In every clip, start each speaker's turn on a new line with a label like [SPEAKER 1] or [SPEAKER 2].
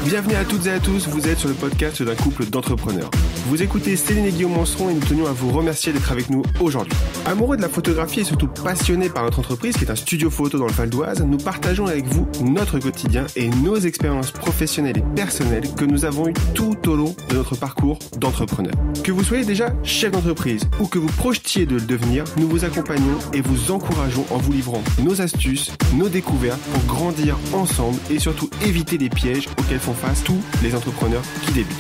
[SPEAKER 1] Bienvenue à toutes et à tous, vous êtes sur le podcast d'un couple d'entrepreneurs. Vous écoutez Céline et Guillaume Monceron et nous tenions à vous remercier d'être avec nous aujourd'hui. Amoureux de la photographie et surtout passionnés par notre entreprise qui est un studio photo dans le Val d'Oise, nous partageons avec vous notre quotidien et nos expériences professionnelles et personnelles que nous avons eues tout au long de notre parcours d'entrepreneur. Que vous soyez déjà chef d'entreprise ou que vous projetiez de le devenir, nous vous accompagnons et vous encourageons en vous livrant nos astuces, nos découvertes pour grandir ensemble et surtout éviter les pièges auxquels font face tous les entrepreneurs qui débutent.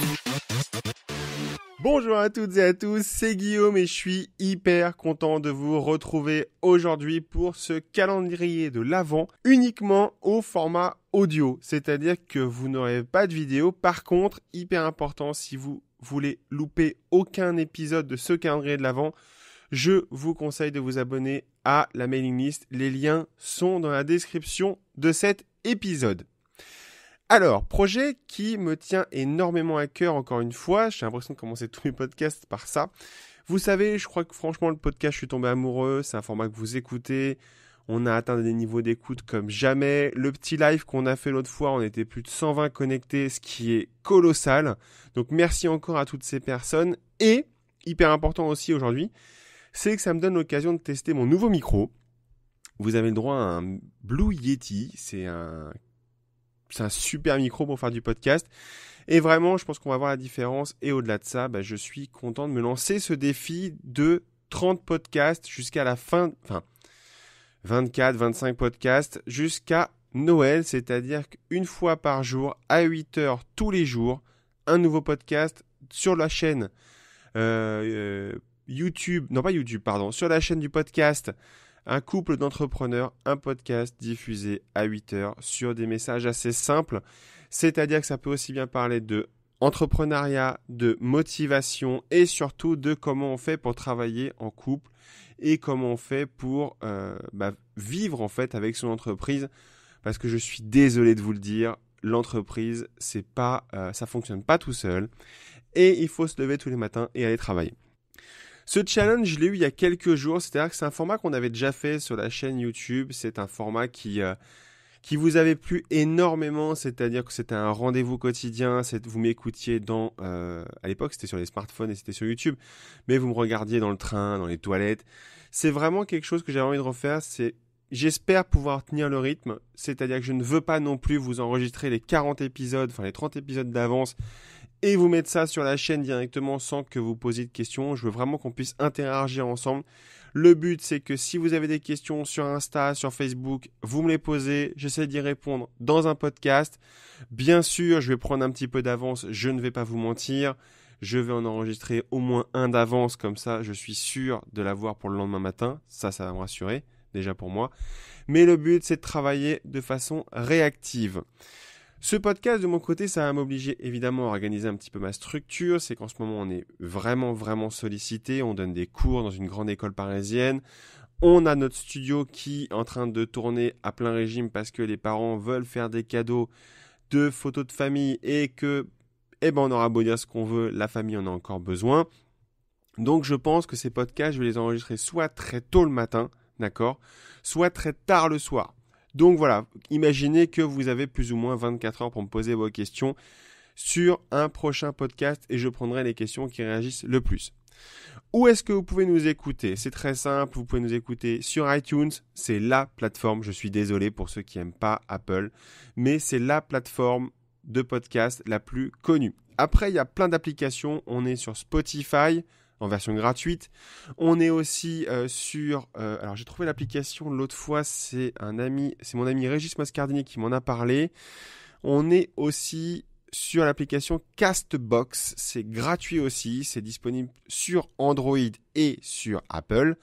[SPEAKER 1] Bonjour à toutes et à tous, c'est Guillaume et je suis hyper content de vous retrouver aujourd'hui pour ce calendrier de l'Avent uniquement au format audio. C'est-à-dire que vous n'aurez pas de vidéo. Par contre, hyper important, si vous voulez louper aucun épisode de ce calendrier de l'Avent, je vous conseille de vous abonner à la mailing list. Les liens sont dans la description de cet épisode. Alors, projet qui me tient énormément à cœur, encore une fois. J'ai l'impression de commencer tous mes podcasts par ça. Vous savez, je crois que franchement, le podcast, je suis tombé amoureux. C'est un format que vous écoutez. On a atteint des niveaux d'écoute comme jamais. Le petit live qu'on a fait l'autre fois, on était plus de 120 connectés, ce qui est colossal. Donc, merci encore à toutes ces personnes. Et, hyper important aussi aujourd'hui, c'est que ça me donne l'occasion de tester mon nouveau micro. Vous avez le droit à un Blue Yeti. C'est un super micro pour faire du podcast. Et vraiment, je pense qu'on va voir la différence. Et au-delà de ça, je suis content de me lancer ce défi de 30 podcasts jusqu'à la fin, 24, 25 podcasts jusqu'à Noël. C'est-à-dire qu'une fois par jour, à 8 heures tous les jours, un nouveau podcast sur la chaîne sur la chaîne du podcast Un couple d'entrepreneurs, un podcast diffusé à 8 heures sur des messages assez simples. C'est-à-dire que ça peut aussi bien parler de entrepreneuriat, de motivation et surtout de comment on fait pour travailler en couple et comment on fait pour vivre en fait avec son entreprise. Parce que je suis désolé de vous le dire, l'entreprise, ça fonctionne pas tout seul et il faut se lever tous les matins et aller travailler. Ce challenge, je l'ai eu il y a quelques jours, c'est-à-dire que c'est un format qu'on avait déjà fait sur la chaîne YouTube. C'est un format qui vous avait plu énormément, c'est-à-dire que c'était un rendez-vous quotidien. Vous m'écoutiez à l'époque, c'était sur les smartphones et c'était sur YouTube, mais vous me regardiez dans le train, dans les toilettes. C'est vraiment quelque chose que j'avais envie de refaire. J'espère pouvoir tenir le rythme, c'est-à-dire que je ne veux pas non plus vous enregistrer les 30 épisodes d'avance et vous mettre ça sur la chaîne directement sans que vous posiez de questions. Je veux vraiment qu'on puisse interagir ensemble. Le but, c'est que si vous avez des questions sur Insta, sur Facebook, vous me les posez. J'essaie d'y répondre dans un podcast. Bien sûr, je vais prendre un petit peu d'avance. Je ne vais pas vous mentir. Je vais en enregistrer au moins un d'avance. Comme ça, je suis sûr de l'avoir pour le lendemain matin. Ça va me rassurer, déjà pour moi. Mais le but, c'est de travailler de façon réactive. Ce podcast, de mon côté, ça va m'obliger évidemment à organiser un petit peu ma structure. C'est qu'en ce moment, on est vraiment, vraiment sollicité. On donne des cours dans une grande école parisienne. On a notre studio qui est en train de tourner à plein régime parce que les parents veulent faire des cadeaux de photos de famille et que, on aura beau dire ce qu'on veut, la famille en a encore besoin. Donc, je pense que ces podcasts, je vais les enregistrer soit très tôt le matin, d'accord, soit très tard le soir. Donc voilà, imaginez que vous avez plus ou moins 24 heures pour me poser vos questions sur un prochain podcast et je prendrai les questions qui réagissent le plus. Où est-ce que vous pouvez nous écouter ? C'est très simple, vous pouvez nous écouter sur iTunes, c'est la plateforme, je suis désolé pour ceux qui n'aiment pas Apple, mais c'est la plateforme de podcast la plus connue. Après, il y a plein d'applications, on est sur Spotify, en version gratuite. On est aussi alors j'ai trouvé l'application l'autre fois, c'est mon ami Régis Moscardini qui m'en a parlé. On est aussi sur l'application Castbox, c'est gratuit aussi, c'est disponible sur Android et sur Apple.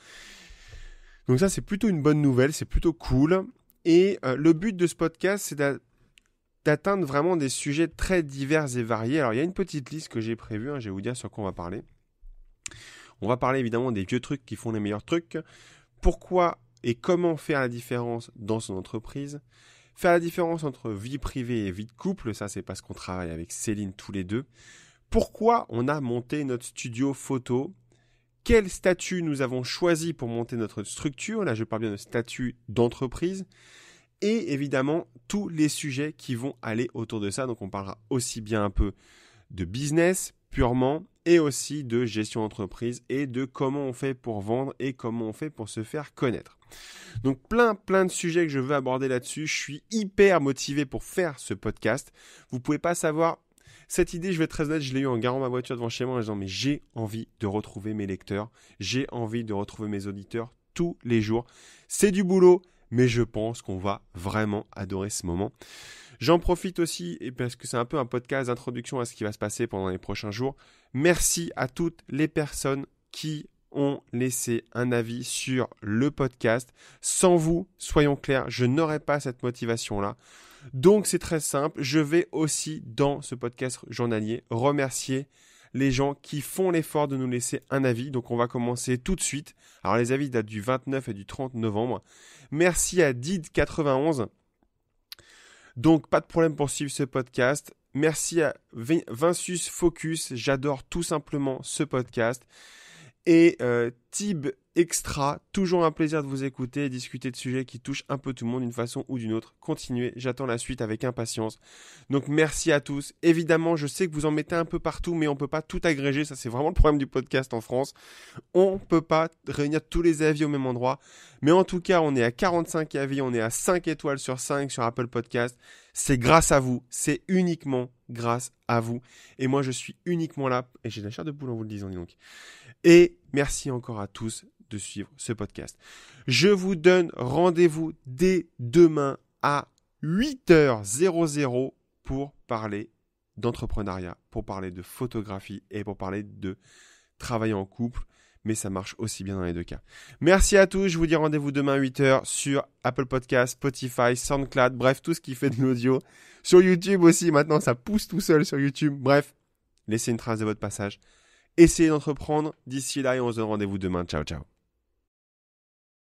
[SPEAKER 1] Donc ça, c'est plutôt une bonne nouvelle, c'est plutôt cool. Et le but de ce podcast, c'est d'atteindre vraiment des sujets très divers et variés. Alors il y a une petite liste que j'ai prévue, je vais vous dire sur quoi on va parler. On va parler évidemment des vieux trucs qui font les meilleurs trucs. Pourquoi et comment faire la différence dans son entreprise. Faire la différence entre vie privée et vie de couple. Ça, c'est parce qu'on travaille avec Céline tous les deux. Pourquoi on a monté notre studio photo. Quel statut nous avons choisi pour monter notre structure. Là, je parle bien de statut d'entreprise. et évidemment tous les sujets qui vont aller autour de ça. Donc on parlera aussi bien un peu de business purement et aussi de gestion d'entreprise et de comment on fait pour vendre et comment on fait pour se faire connaître. Donc plein de sujets que je veux aborder là-dessus. Je suis hyper motivé pour faire ce podcast. Vous pouvez pas savoir, cette idée, je vais être très honnête, je l'ai eu en garant ma voiture devant chez moi en disant mais j'ai envie de retrouver mes lecteurs, j'ai envie de retrouver mes auditeurs tous les jours. C'est du boulot, mais je pense qu'on va vraiment adorer ce moment. J'en profite aussi, et parce que c'est un peu un podcast d'introduction à ce qui va se passer pendant les prochains jours. Merci à toutes les personnes qui ont laissé un avis sur le podcast. Sans vous, soyons clairs, je n'aurais pas cette motivation-là. Donc c'est très simple, je vais aussi dans ce podcast journalier remercier les gens qui font l'effort de nous laisser un avis. Donc on va commencer tout de suite. Alors les avis datent du 29 et du 30 novembre. Merci à Did91. Donc pas de problème pour suivre ce podcast. Merci à Vinsus Focus, j'adore tout simplement ce podcast. Et Tib Extra, toujours un plaisir de vous écouter et discuter de sujets qui touchent un peu tout le monde d'une façon ou d'une autre. Continuez, j'attends la suite avec impatience. Donc merci à tous. Évidemment, je sais que vous en mettez un peu partout, mais on ne peut pas tout agréger. Ça, c'est vraiment le problème du podcast en France. On ne peut pas réunir tous les avis au même endroit. Mais en tout cas, on est à 45 avis, on est à 5 étoiles sur 5 sur Apple Podcast. C'est grâce à vous, c'est uniquement grâce à vous. Et moi, je suis uniquement là. Et j'ai de la chair de poule en vous le disant, dis donc. Et merci encore à tous de suivre ce podcast. Je vous donne rendez-vous dès demain à 8h00 pour parler d'entrepreneuriat, pour parler de photographie et pour parler de travailler en couple. Mais ça marche aussi bien dans les deux cas. Merci à tous. Je vous dis rendez-vous demain à 8h sur Apple Podcasts, Spotify, SoundCloud, bref, tout ce qui fait de l'audio. Sur YouTube aussi, maintenant, ça pousse tout seul sur YouTube. Bref, laissez une trace de votre passage. Essayez d'entreprendre. D'ici là, et on se donne rendez-vous demain. Ciao, ciao.